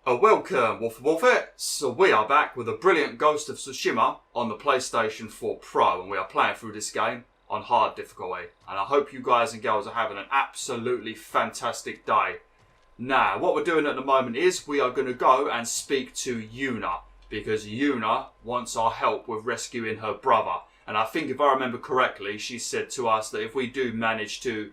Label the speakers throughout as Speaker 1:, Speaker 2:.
Speaker 1: Welcome, BwolfTheWolf. So we are back with a brilliant Ghost of Tsushima on the PlayStation 4 Pro, and we are playing through this game on hard difficulty. And I hope you guys and girls are having an absolutely fantastic day. Now, what we're doing at the moment is we are going to go and speak to Yuna, because Yuna wants our help with rescuing her brother. And I think if I remember correctly, she said to us that if we do manage to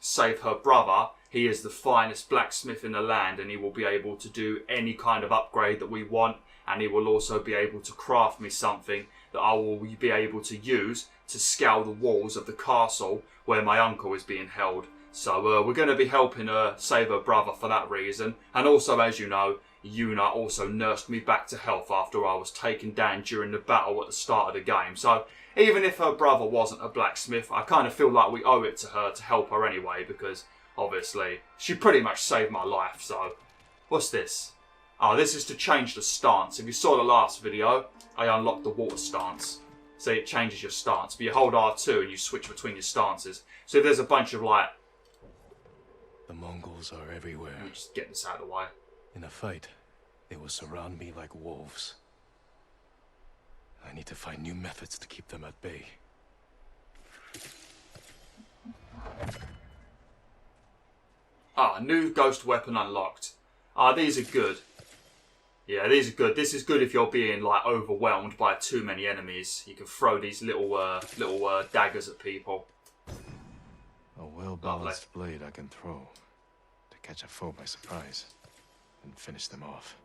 Speaker 1: save her brother, he is the finest blacksmith in the land, and he will be able to do any kind of upgrade that we want, and he will also be able to craft me something that I will be able to use to scale the walls of the castle where my uncle is being held. So we're going to be helping her save her brother for that reason. And also, as you know, Yuna also nursed me back to health after I was taken down during the battle at the start of the game. So even if her brother wasn't a blacksmith, I kind of feel like we owe it to her to help her anyway, because obviously she pretty much saved my life. So what's this? Oh, this is to change the stance. If you saw the last video, I unlocked the water stance. So it changes your stance, but you hold R2 and you switch between your stances. So if there's a bunch of like...
Speaker 2: The Mongols are everywhere.
Speaker 1: Let me just get this out of the way.
Speaker 2: In a fight, they will surround me like wolves. I need to find new methods to keep them at bay.
Speaker 1: Ah, new ghost weapon unlocked. Ah, these are good. Yeah, these are good. This is good if you're being like overwhelmed by too many enemies. You can throw these little daggers at people.
Speaker 2: A well-balanced blade I can throw to catch a foe by surprise and finish them off.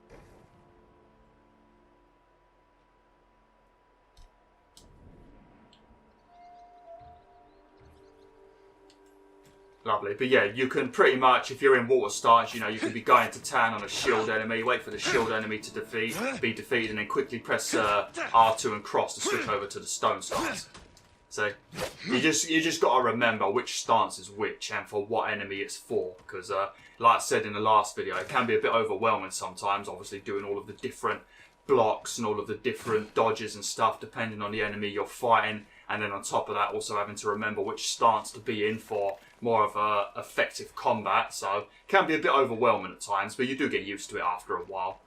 Speaker 1: Lovely. But yeah, you can pretty much, if you're in water stance, you know, you can be going to town on a shield enemy, wait for the shield enemy to be defeated, and then quickly press R2 and cross to switch over to the stone stance. So you just got to remember which stance is which and for what enemy it's for, because like I said in the last video, it can be a bit overwhelming sometimes, obviously doing all of the different blocks and all of the different dodges and stuff depending on the enemy you're fighting, and then on top of that also having to remember which stance to be in for more of a effective combat. So it can be a bit overwhelming at times, but you do get used to it after a while.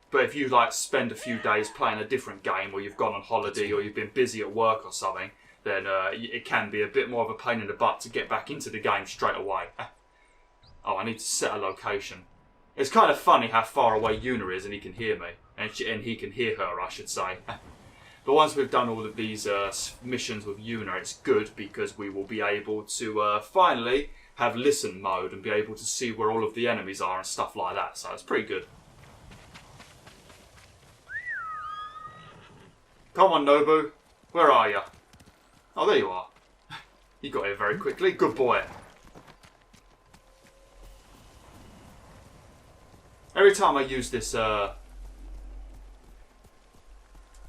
Speaker 1: But if you like spend a few days playing a different game, or you've gone on holiday, or you've been busy at work or something, then it can be a bit more of a pain in the butt to get back into the game straight away. Oh, I need to set a location. It's kind of funny how far away Yuna is and he can hear me. And he can hear her, I should say. But once we've done all of these missions with Yuna, it's good because we will be able to finally have listen mode and be able to see where all of the enemies are and stuff like that. So it's pretty good. Come on, Nobu. Where are you? Oh, there you are. You got here very quickly. Good boy. Every time I use this...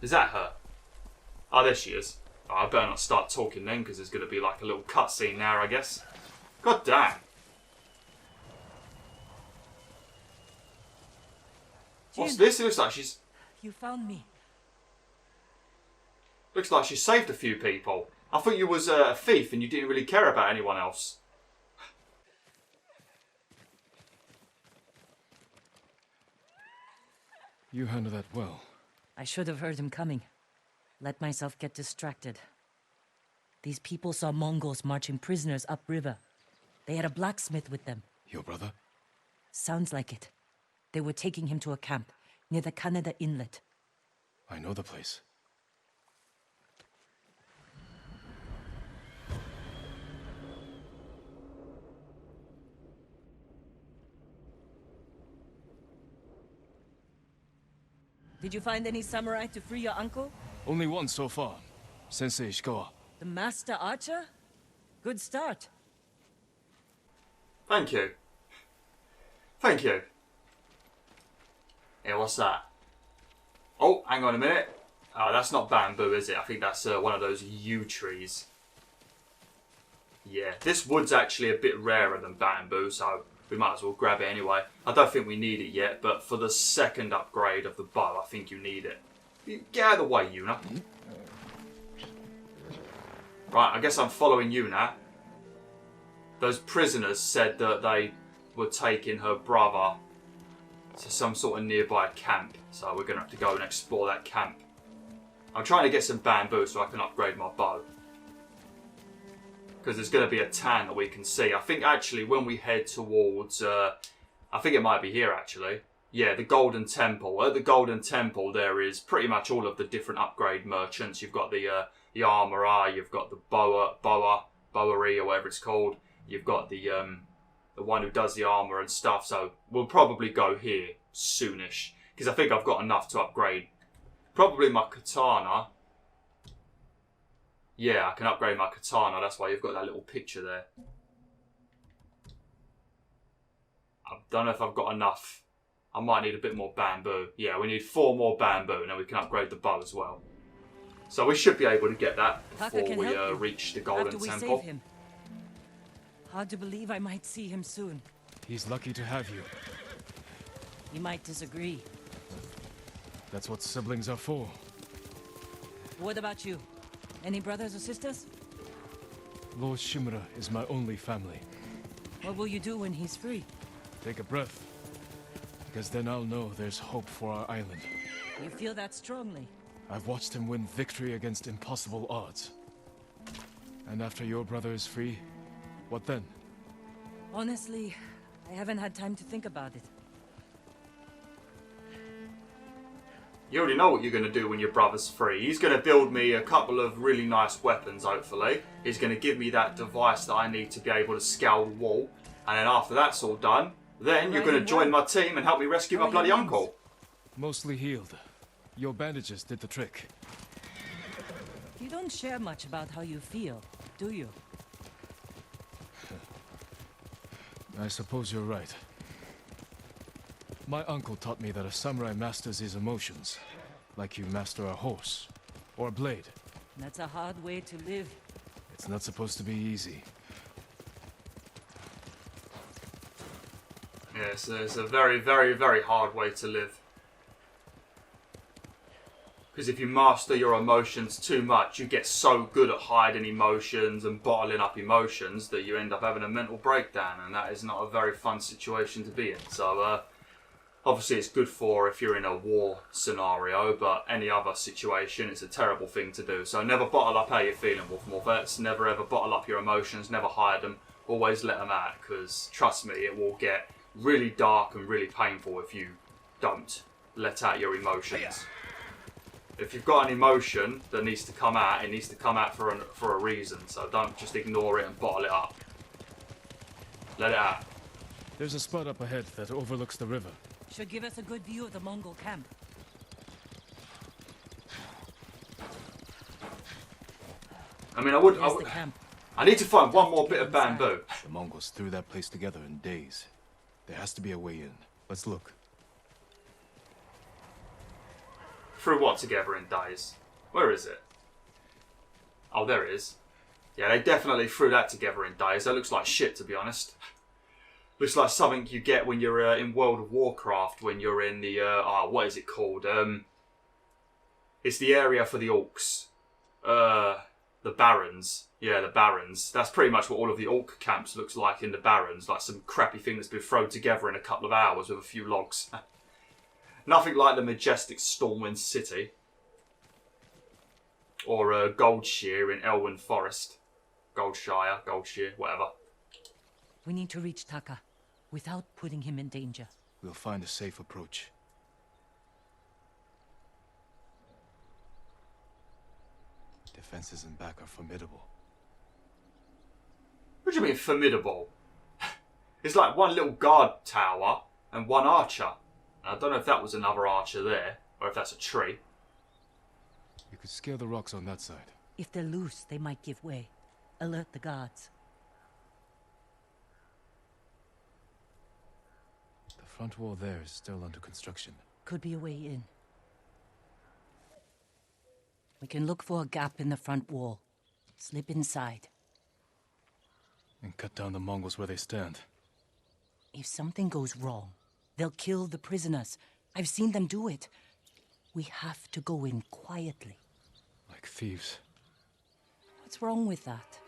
Speaker 1: Is that her? Oh, there she is. Oh, I better not start talking then, because there's going to be like a little cutscene now, I guess. God damn. What's this? It looks like she's...
Speaker 3: You found me.
Speaker 1: Looks like she saved a few people. I thought you was a thief and you didn't really care about anyone else.
Speaker 2: You handled that well.
Speaker 3: I should have heard him coming. Let myself get distracted. These people saw Mongols marching prisoners upriver. They had a blacksmith with them.
Speaker 2: Your brother?
Speaker 3: Sounds like it. They were taking him to a camp near the Canada Inlet.
Speaker 2: I know the place.
Speaker 3: Did you find any samurai to free your uncle?
Speaker 2: Only one so far. Sensei Ishikawa.
Speaker 3: The master archer? Good start.
Speaker 1: Thank you. Thank you. Yeah, what's that? Oh, hang on a minute. Oh, that's not bamboo, is it? I think that's one of those yew trees. Yeah, this wood's actually a bit rarer than bamboo, so we might as well grab it anyway. I don't think we need it yet, but for the second upgrade of the bow, I think you need it. Get out of the way, Yuna. Right, I guess I'm following you now. those prisoners said that they were taking her brother to some sort of nearby camp. So we're going to have to go and explore that camp. I'm trying to get some bamboo so I can upgrade my bow. Because there's going to be a tan that we can see. I think actually when we head towards... I think it might be here actually. Yeah, the Golden Temple. At the Golden Temple there is pretty much all of the different upgrade merchants. You've got the armourer, you've got the bowery or whatever it's called. You've got the one who does the armour and stuff. So we'll probably go here soonish. Because I think I've got enough to upgrade. Probably my katana. Yeah, I can upgrade my katana. That's why you've got that little picture there. I don't know if I've got enough. I might need a bit more bamboo. Yeah, we need 4 more bamboo and then we can upgrade the bow as well. So we should be able to get that before we reach the Golden Temple.
Speaker 3: Save him? Hard to believe I might see him soon.
Speaker 2: He's lucky to have you.
Speaker 3: You might disagree.
Speaker 2: That's what siblings are for.
Speaker 3: What about you? Any brothers or sisters?
Speaker 2: Lord Shimura is my only family.
Speaker 3: What will you do when he's free?
Speaker 2: Take a breath. Because then I'll know there's hope for our island.
Speaker 3: You feel that strongly?
Speaker 2: I've watched him win victory against impossible odds. And after your brother is free, what then?
Speaker 3: Honestly, I haven't had time to think about it.
Speaker 1: You already know what you're going to do when your brother's free. He's going to build me a couple of really nice weapons, hopefully. He's going to give me that device that I need to be able to scale the wall. And then after that's all done, then you're going to join my team and help me rescue my bloody uncle.
Speaker 2: Mostly healed. Your bandages did the trick.
Speaker 3: You don't share much about how you feel, do you?
Speaker 2: I suppose you're right. My uncle taught me that a samurai masters his emotions, like you master a horse, or a blade.
Speaker 3: That's a hard way to live.
Speaker 2: It's not supposed to be easy.
Speaker 1: Yes, it's a very, very, very hard way to live. Because if you master your emotions too much, you get so good at hiding emotions and bottling up emotions that you end up having a mental breakdown, and that is not a very fun situation to be in. So, obviously it's good for if you're in a war scenario, but any other situation, it's a terrible thing to do. So never bottle up how you're feeling, WolfTheWolfettes. Never ever bottle up your emotions, never hide them. Always let them out, because trust me, it will get really dark and really painful if you don't let out your emotions. If you've got an emotion that needs to come out, it needs to come out for a reason. So don't just ignore it and bottle it up. Let it out.
Speaker 2: There's a spot up ahead that overlooks the river.
Speaker 3: Should give us a good view of the Mongol camp.
Speaker 1: I mean, I need to find one more bit of bamboo.
Speaker 2: The Mongols threw that place together in days. There has to be a way in. Let's look.
Speaker 1: Threw what together in days? Where is it? Oh, there it is. Yeah, they definitely threw that together in days. That looks like shit, to be honest. Looks like something you get when you're in World of Warcraft, when you're in the, what is it called? It's the area for the orcs. The Barrens. Yeah, the Barrens. That's pretty much what all of the orc camps looks like in the Barrens. Like some crappy thing that's been thrown together in a couple of hours with a few logs. Nothing like the majestic Stormwind City. Or Goldshear in Elwyn Forest. Goldshire, Goldshear, whatever.
Speaker 3: We need to reach Taka without putting him in danger.
Speaker 2: We'll find a safe approach. Defenses in back are formidable.
Speaker 1: What do you mean formidable? It's like one little guard tower and one archer. I don't know if that was another archer there, or if that's a tree.
Speaker 2: You could scale the rocks on that side.
Speaker 3: If they're loose, they might give way. Alert the guards.
Speaker 2: The front wall there is still under construction.
Speaker 3: Could be a way in. We can look for a gap in the front wall. Slip inside.
Speaker 2: And cut down the Mongols where they stand.
Speaker 3: If something goes wrong, they'll kill the prisoners. I've seen them do it. We have to go in quietly.
Speaker 2: Like thieves.
Speaker 3: What's wrong with that?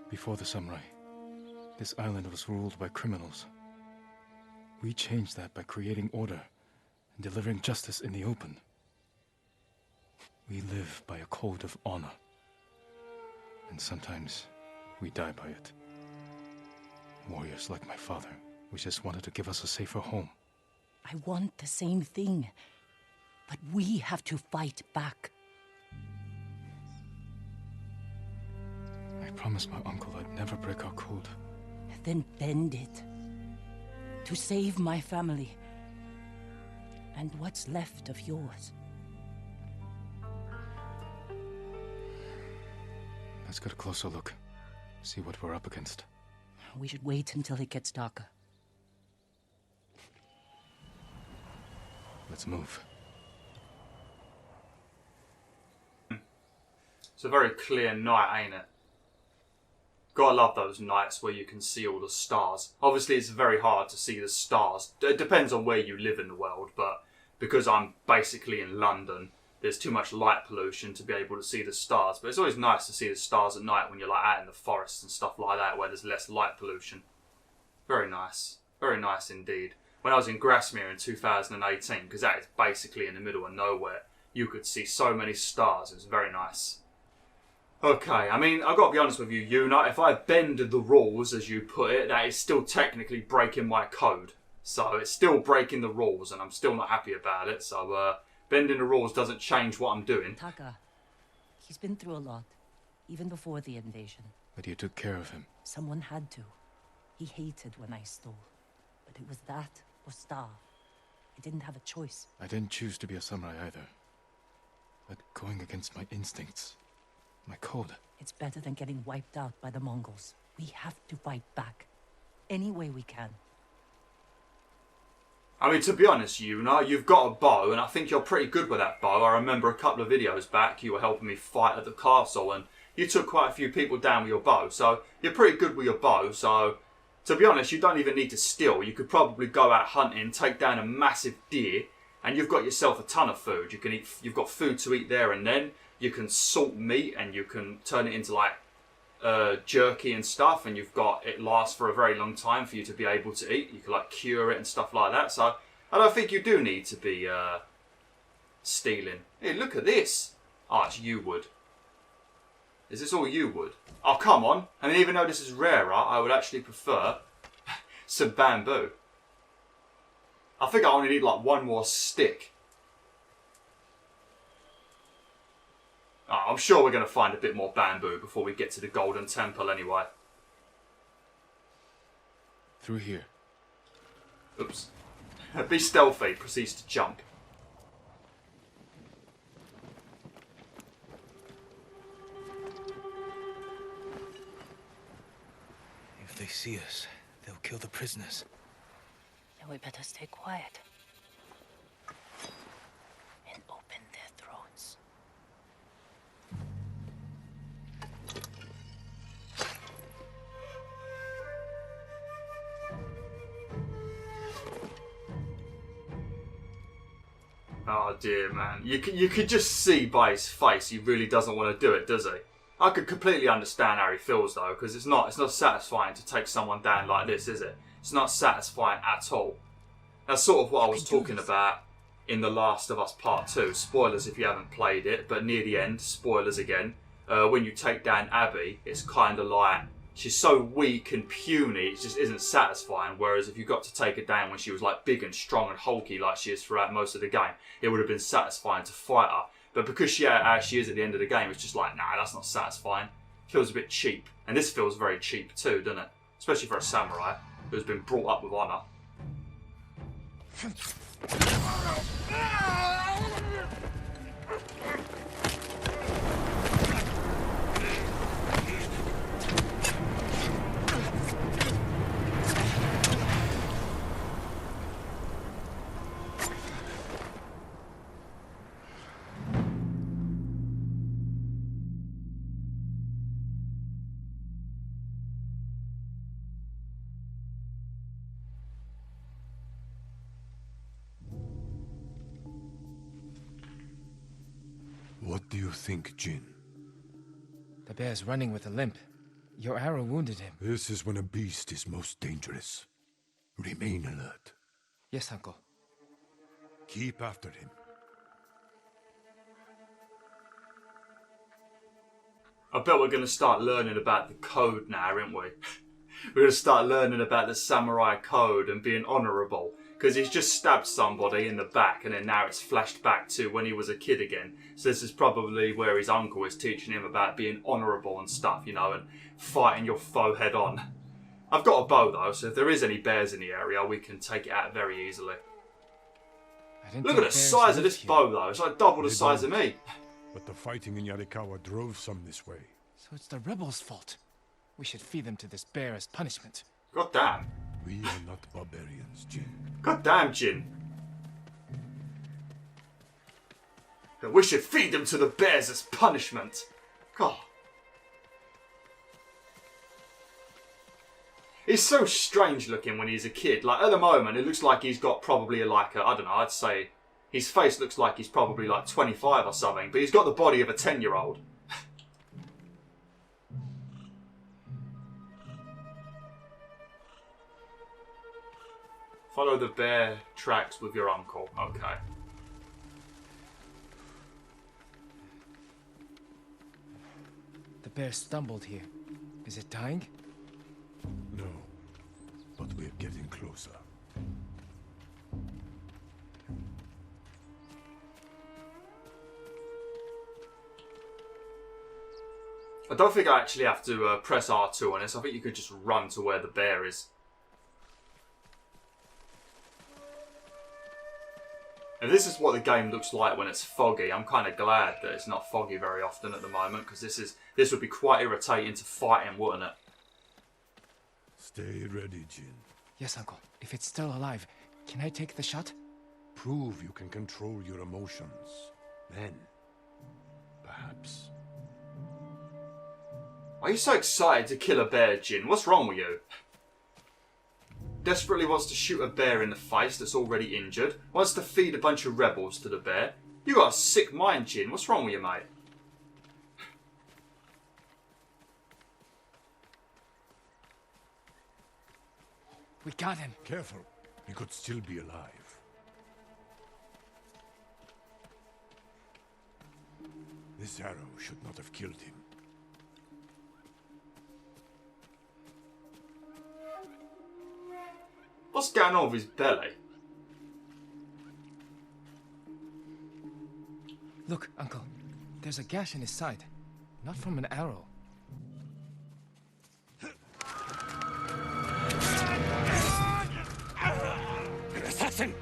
Speaker 2: Before the samurai, this island was ruled by criminals. We changed that by creating order and delivering justice in the open. We live by a code of honor. And sometimes we die by it. Warriors like my father, we just wanted to give us a safer home.
Speaker 3: I want the same thing. But we have to fight back.
Speaker 2: I promised my uncle I'd never break our code.
Speaker 3: Then bend it. To save my family. And what's left of yours.
Speaker 2: Let's get a closer look. See what we're up against.
Speaker 3: We should wait until it gets darker.
Speaker 2: Let's move.
Speaker 1: It's a very clear night, ain't it? Gotta love those nights where you can see all the stars. Obviously, it's very hard to see the stars. It depends on where you live in the world, but because I'm basically in London, there's too much light pollution to be able to see the stars. But it's always nice to see the stars at night when you're like out in the forests and stuff like that, where there's less light pollution. Very nice. Very nice indeed. When I was in Grasmere in 2018, because that is basically in the middle of nowhere, you could see so many stars. It was very nice. Okay, I mean, I've got to be honest with you, Yuna, if I bend the rules, as you put it, that is still technically breaking my code. So it's still breaking the rules, and I'm still not happy about it. So bending the rules doesn't change what I'm doing.
Speaker 3: Taka, he's been through a lot, even before the invasion.
Speaker 2: But you took care of him.
Speaker 3: Someone had to. He hated when I stole. But it was that or starve. I didn't have a choice.
Speaker 2: I didn't choose to be a samurai either. But going against my instincts, my code.
Speaker 3: It's better than getting wiped out by the Mongols. We have to fight back. Any way we can.
Speaker 1: I mean, to be honest, Yuna, you've got a bow, and I think you're pretty good with that bow. I remember a couple of videos back, you were helping me fight at the castle, and you took quite a few people down with your bow. So you're pretty good with your bow, so to be honest, you don't even need to steal. You could probably go out hunting, take down a massive deer, and you've got yourself a ton of food. You can eat. You've got food to eat there and then. You can salt meat and you can turn it into like jerky and stuff, and you've got it lasts for a very long time for you to be able to eat. You can like cure it and stuff like that. So I don't think you do need to be stealing. Hey, look at this. Oh, it's yew wood. Is this all yew wood? Oh, come on. I mean, even though this is rarer, I would actually prefer some bamboo. I think I only need like one more stick. Oh, I'm sure we're going to find a bit more bamboo before we get to the Golden Temple anyway.
Speaker 2: Through here.
Speaker 1: Oops. Be stealthy, proceeds to jump.
Speaker 4: If they see us, they'll kill the prisoners.
Speaker 3: Then we better stay quiet. And open their throats.
Speaker 1: Oh dear, man. You could just see by his face he really doesn't want to do it, does he? I could completely understand how he feels though, because it's not satisfying to take someone down like this, is it? It's not satisfying at all. That's sort of what I was talking about in The Last of Us Part 2. Spoilers if you haven't played it, but near the end, spoilers again. When you take down Abby, it's kind of like, she's so weak and puny, it just isn't satisfying. Whereas if you got to take her down when she was like big and strong and hulky like she is throughout most of the game, it would have been satisfying to fight her. But because she is at the end of the game, it's just like, nah, that's not satisfying. Feels a bit cheap. And this feels very cheap too, doesn't it? Especially for a samurai who's been brought up with honour.
Speaker 4: What do you think, Jin?
Speaker 2: The bear's running with a limp.
Speaker 4: Your arrow wounded him.
Speaker 5: This is when a beast is most dangerous. Remain alert.
Speaker 4: Yes, uncle.
Speaker 5: Keep after him.
Speaker 1: I bet we're going to start learning about the code now, aren't we? We're going to start learning about the samurai code and being honourable. Because he's just stabbed somebody in the back and then now it's flashed back to when he was a kid again. So this is probably where his uncle is teaching him about being honourable and stuff, you know, and fighting your foe head on. I've got a bow though, so if there is any bears in the area, we can take it out very easily. Look at the size of this bow though, it's like double the size of me.
Speaker 5: But the fighting in Yarikawa drove some this way.
Speaker 4: So it's the rebels' fault. We should feed them to this bear as punishment.
Speaker 1: God damn.
Speaker 5: We are not barbarians, Jin.
Speaker 1: God damn, Jin. We should feed them to the bears as punishment. God. He's so strange looking when he's a kid. Like, at the moment, it looks like he's got probably like a, I don't know, I'd say his face looks like he's probably like 25 or something, but he's got the body of a 10-year-old. Follow the bear tracks with your uncle. Okay.
Speaker 4: The bear stumbled here. Is it dying?
Speaker 5: No, but we're getting closer.
Speaker 1: I don't think I actually have to press R2 on this. I think you could just run to where the bear is. And this is what the game looks like when it's foggy. I'm kind of glad that it's not foggy very often at the moment, because this would be quite irritating to fight him, wouldn't it?
Speaker 5: Stay ready, Jin.
Speaker 4: Yes, uncle. If it's still alive, can I take the shot?
Speaker 5: Prove you can control your emotions. Then, perhaps.
Speaker 1: Are you so excited to kill a bear, Jin? What's wrong with you? Desperately wants to shoot a bear in the face that's already injured. Wants to feed a bunch of rebels to the bear. You got a sick mind, Jin. What's wrong with you, mate?
Speaker 4: We got him.
Speaker 5: Careful. He could still be alive. This arrow should not have killed him.
Speaker 1: What's going on with his belly?
Speaker 4: Look, uncle. There's a gash in his side. Not from an arrow.
Speaker 5: An assassin!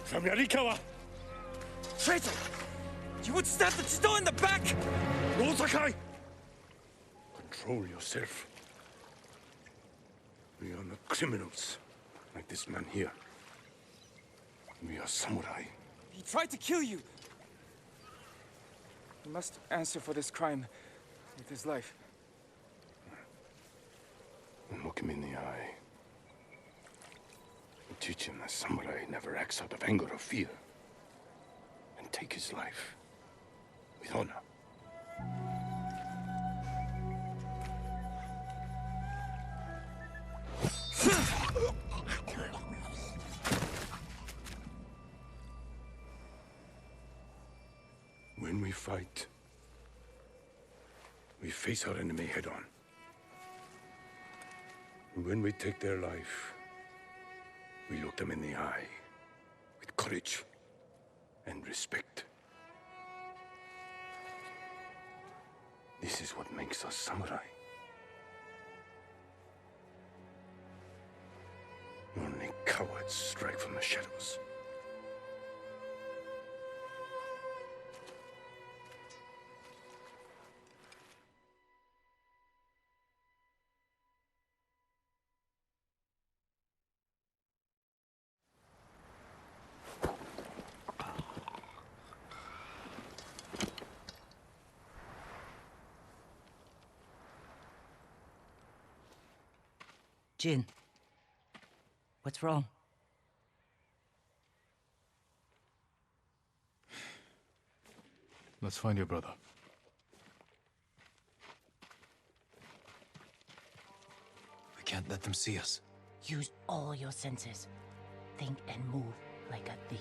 Speaker 5: From Yarikawa!
Speaker 4: Traitor! You would stab the Chido in the back!
Speaker 5: Jin Sakai! Control yourself. We are not criminals, like this man here. We are samurai.
Speaker 6: He tried to kill you! He must answer for this crime with his life.
Speaker 5: And look him in the eye. And teach him that samurai never acts out of anger or fear. And take his life with honor. When we fight, we face our enemy head on. And when we take their life, we look them in the eye with courage and respect. This is what makes us samurai. Only cowards strike from the shadows.
Speaker 3: Jin, what's wrong?
Speaker 2: Let's find your brother.
Speaker 4: can't let them see us.
Speaker 3: Use all your senses. Think and move like a thief.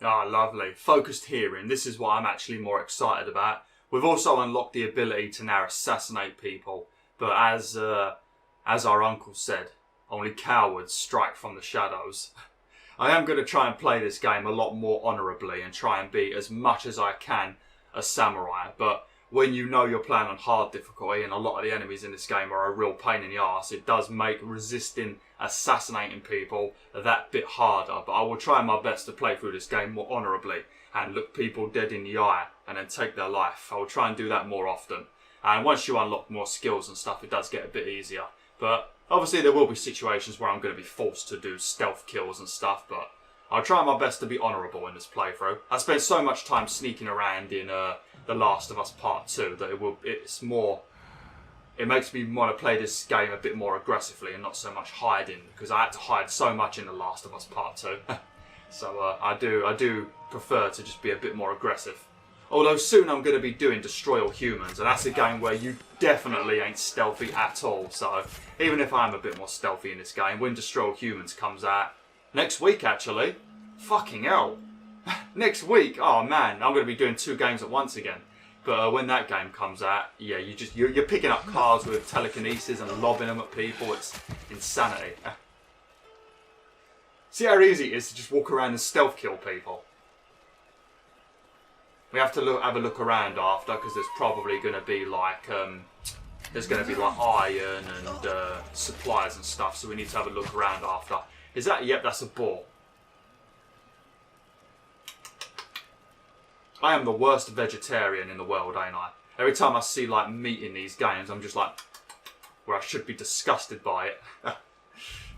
Speaker 1: Ah, lovely. Focused hearing. This is what I'm actually more excited about. We've also unlocked the ability to now assassinate people. But as our uncle said, only cowards strike from the shadows. I am going to try and play this game a lot more honourably and try and be as much as I can a samurai. But when you know you're playing on hard difficulty and a lot of the enemies in this game are a real pain in the arse, it does make resisting assassinating people that bit harder. But I will try my best to play through this game more honourably and look people dead in the eye and then take their life. I will try and do that more often. And once you unlock more skills and stuff, it does get a bit easier. But obviously there will be situations where I'm going to be forced to do stealth kills and stuff, but I'll try my best to be honourable in this playthrough. I spent so much time sneaking around in The Last of Us Part 2 that it makes me want to play this game a bit more aggressively and not so much hiding, because I had to hide so much in The Last of Us Part 2. So I do prefer to just be a bit more aggressive. Although soon I'm going to be doing Destroy All Humans, and that's a game where you definitely ain't stealthy at all. So even if I'm a bit more stealthy in this game, when Destroy All Humans comes out next week, actually, fucking hell, next week, oh man, I'm going to be doing 2 games at once again. But when that game comes out, yeah, you're picking up cars with telekinesis and lobbing them at people. It's insanity. See how easy it is to just walk around and stealth kill people. We have to have a look around after, because there's probably going to be like iron and supplies and stuff. So we need to have a look around after. Is that? Yep, that's a boar. I am the worst vegetarian in the world, ain't I? Every time I see like meat in these games, I'm just like, where I should be disgusted by it.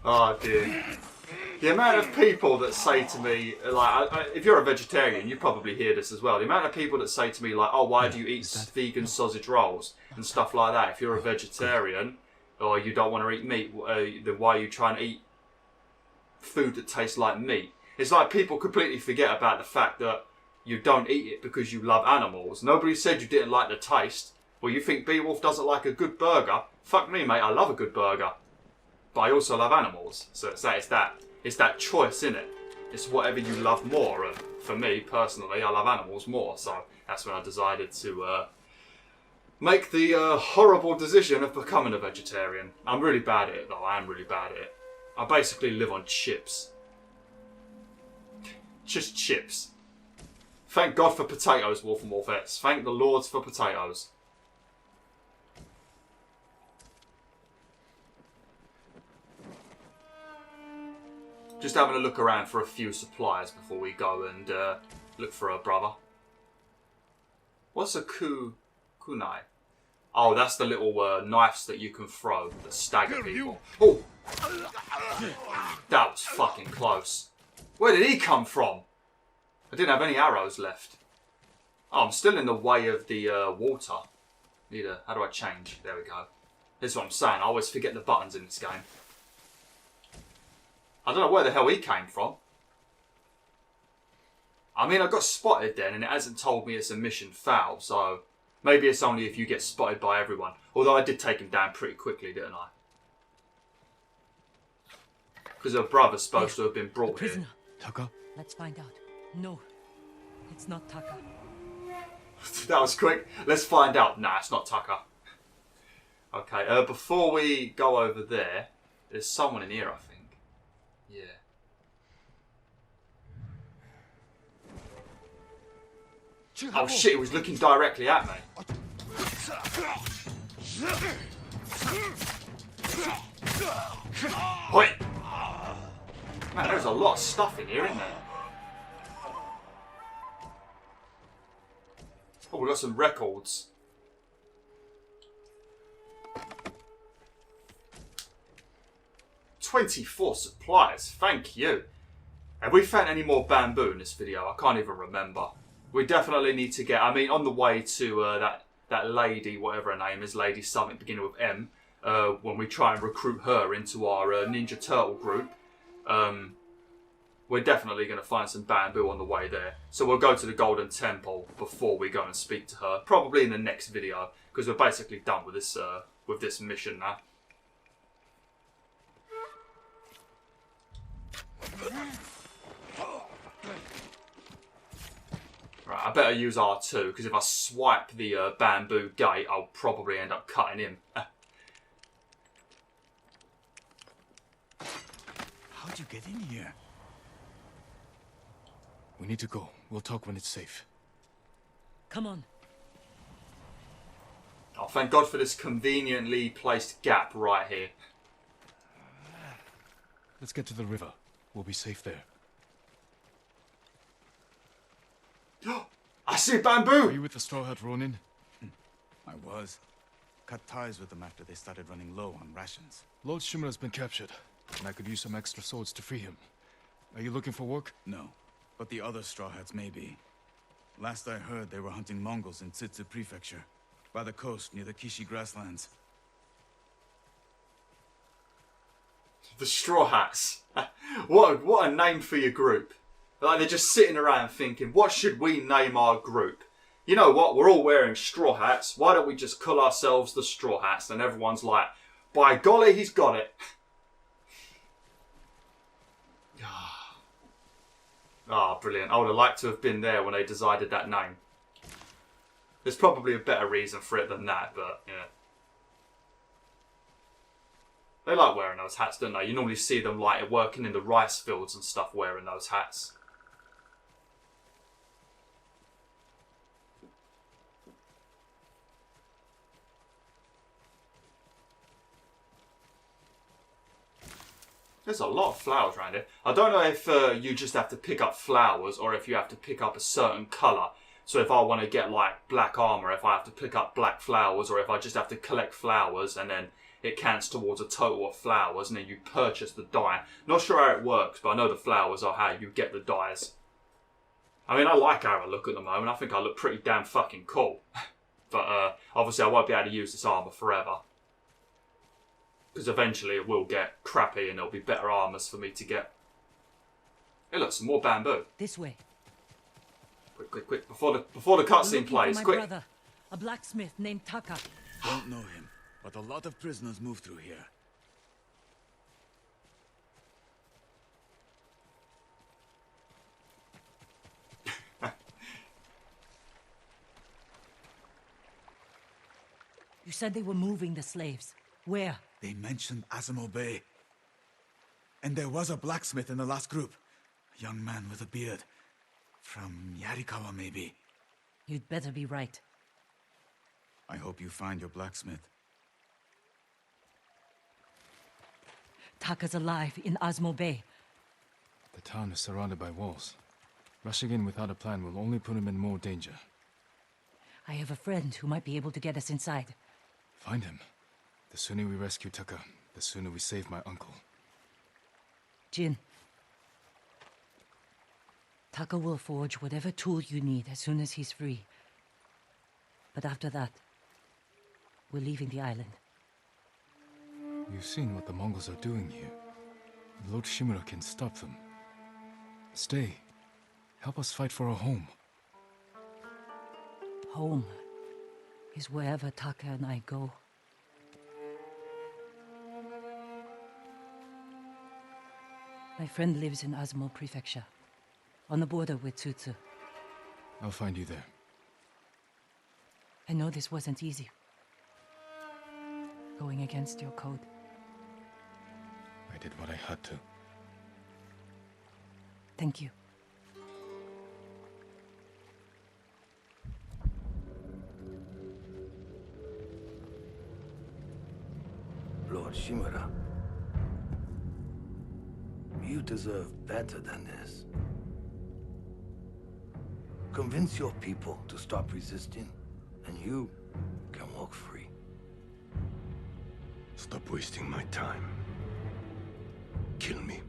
Speaker 1: Oh dear. The amount of people that say to me, like, if you're a vegetarian, you probably hear this as well. The amount of people that say to me, like, oh, why do you eat vegan sausage rolls and stuff like that? If you're a vegetarian or you don't want to eat meat, then why are you trying to eat food that tastes like meat? It's like people completely forget about the fact that you don't eat it because you love animals. Nobody said you didn't like the taste. Well, you think Bwolf doesn't like a good burger? Fuck me, mate, I love a good burger. But I also love animals. So it's that choice, innit? It's whatever you love more. And for me, personally, I love animals more. So that's when I decided to make the horrible decision of becoming a vegetarian. I'm really bad at it, though. I am really bad at it. I basically live on chips. Just chips. Thank God for potatoes, Wolf and Wolfettes. Thank the Lords for potatoes. Just having a look around for a few supplies before we go and look for a brother. What's a kunai? Oh, that's the little knives that you can throw that stagger people. Oh! That was fucking close. Where did he come from? I didn't have any arrows left. Oh, I'm still in the way of the water. How do I change? There we go. This is what I'm saying. I always forget the buttons in this game. I don't know where the hell he came from. I mean, I got spotted then and it hasn't told me it's a mission foul, so maybe it's only if you get spotted by everyone. Although I did take him down pretty quickly, didn't I? Because her brother's supposed to have been brought here.
Speaker 4: Taka?
Speaker 3: Let's find out. No, it's not Taka.
Speaker 1: That was quick. Let's find out. Nah, it's not Taka. Okay, before we go over there, there's someone in here, I think. Yeah. Oh shit, he was looking directly at me. Wait! Man, there's a lot of stuff in here, isn't there? Oh, we got some records. "24 supplies, thank you." Have we found any more bamboo in this video? I can't even remember. We definitely need to get, I mean, on the way to that lady, whatever her name is, lady something beginning with M, when we try and recruit her into our Ninja Turtle group, we're definitely going to find some bamboo on the way there. So we'll go to the Golden Temple before we go and speak to her. Probably in the next video, because we're basically done with this mission now. Right, I better use R2, because if I swipe the bamboo gate, I'll probably end up cutting him.
Speaker 4: How'd you get in here?
Speaker 2: We need to go. We'll talk when it's safe.
Speaker 3: Come on.
Speaker 1: Oh, thank God for this conveniently placed gap right here.
Speaker 2: Let's get to the river. We'll be safe there.
Speaker 1: I see
Speaker 2: Are
Speaker 1: bamboo!
Speaker 2: you with the Straw Hat Ronin?
Speaker 7: I was. Cut ties with them after they started running low on rations.
Speaker 2: Lord Shimura's been captured, and I could use some extra swords to free him. Are you looking for work?
Speaker 7: No, but the other Straw Hats may be. Last I heard, they were hunting Mongols in Tsitsu Prefecture, by the coast near the Kishi grasslands.
Speaker 1: The Straw Hats. What a name for your group. Like, they're just sitting around thinking, what should we name our group? You know what, we're all wearing straw hats. Why don't we just call ourselves the Straw Hats? And everyone's like, by golly, he's got it. Ah, brilliant. I would have liked to have been there when they decided that name. There's probably a better reason for it than that, but yeah. They like wearing those hats, don't they? You normally see them like working in the rice fields and stuff wearing those hats. There's a lot of flowers around here. I don't know if you just have to pick up flowers or if you have to pick up a certain colour. So if I want to get like black armour, if I have to pick up black flowers, or if I just have to collect flowers and then it counts towards a total of flowers and then you purchase the dye. Not sure how it works, but I know the flowers are how you get the dyes. I mean, I like how I look at the moment. I think I look pretty damn fucking cool. But obviously I won't be able to use this armour forever. Because eventually it will get crappy and there'll be better armours for me to get. Hey look, some more bamboo.
Speaker 3: This way.
Speaker 1: Quick, quick, quick. Before the cutscene plays,
Speaker 3: my
Speaker 1: quick.
Speaker 3: brother, a blacksmith named Taka.
Speaker 7: Don't know him, but a lot of prisoners move through here.
Speaker 3: You said they were moving the slaves. Where?
Speaker 7: They mentioned Azamo Bay. And there was a blacksmith in the last group. A young man with a beard. From Yarikawa, maybe.
Speaker 3: You'd better be right.
Speaker 7: I hope you find your blacksmith.
Speaker 3: Taka's alive in Azamo Bay.
Speaker 2: The town is surrounded by walls. Rushing in without a plan will only put him in more danger.
Speaker 3: I have a friend who might be able to get us inside.
Speaker 2: Find him. The sooner we rescue Taka, the sooner we save my uncle.
Speaker 3: Jin. Taka will forge whatever tool you need as soon as he's free. But after that, we're leaving the island.
Speaker 2: You've seen what the Mongols are doing here. Lord Shimura can stop them. Stay. Help us fight for a home.
Speaker 3: Home is wherever Taka and I go. My friend lives in Azamo Prefecture, on the border with Tsutsu.
Speaker 2: I'll find you there.
Speaker 3: I know this wasn't easy. Going against your code.
Speaker 2: I did what I had to.
Speaker 3: Thank you.
Speaker 5: Lord Shimura, you deserve better than this. Convince your people to stop resisting, and you can walk free. Stop wasting my time. Kill me.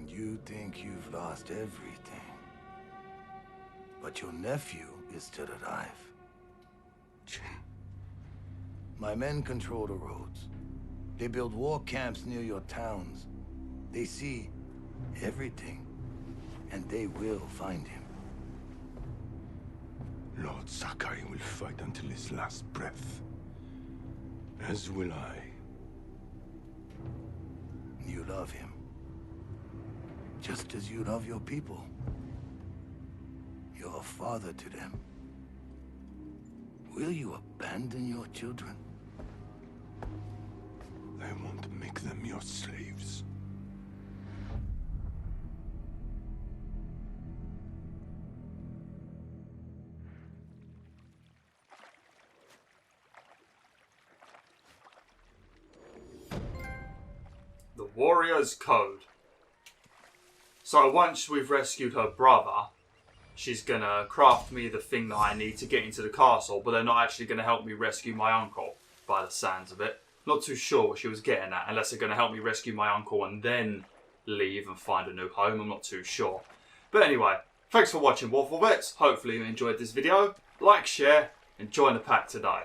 Speaker 5: You think you've lost everything. But your nephew is still alive. Jin. My men control the roads. They build war camps near your towns.
Speaker 8: They see everything, and they will find him.
Speaker 5: Lord Sakai will fight until his last breath. As will I.
Speaker 8: You love him. Just as you love your people. You're a father to them. Will you abandon your children?
Speaker 5: I won't make them your slaves.
Speaker 1: The Warrior's Code. So once we've rescued her brother, she's gonna craft me the thing that I need to get into the castle, but they're not actually gonna help me rescue my uncle, by the sounds of it. Not too sure what she was getting at, unless they're gonna help me rescue my uncle and then leave and find a new home. I'm not too sure. But anyway, thanks for watching BwolfTheWolf. Hopefully you enjoyed this video. Like, share, and join the pack today.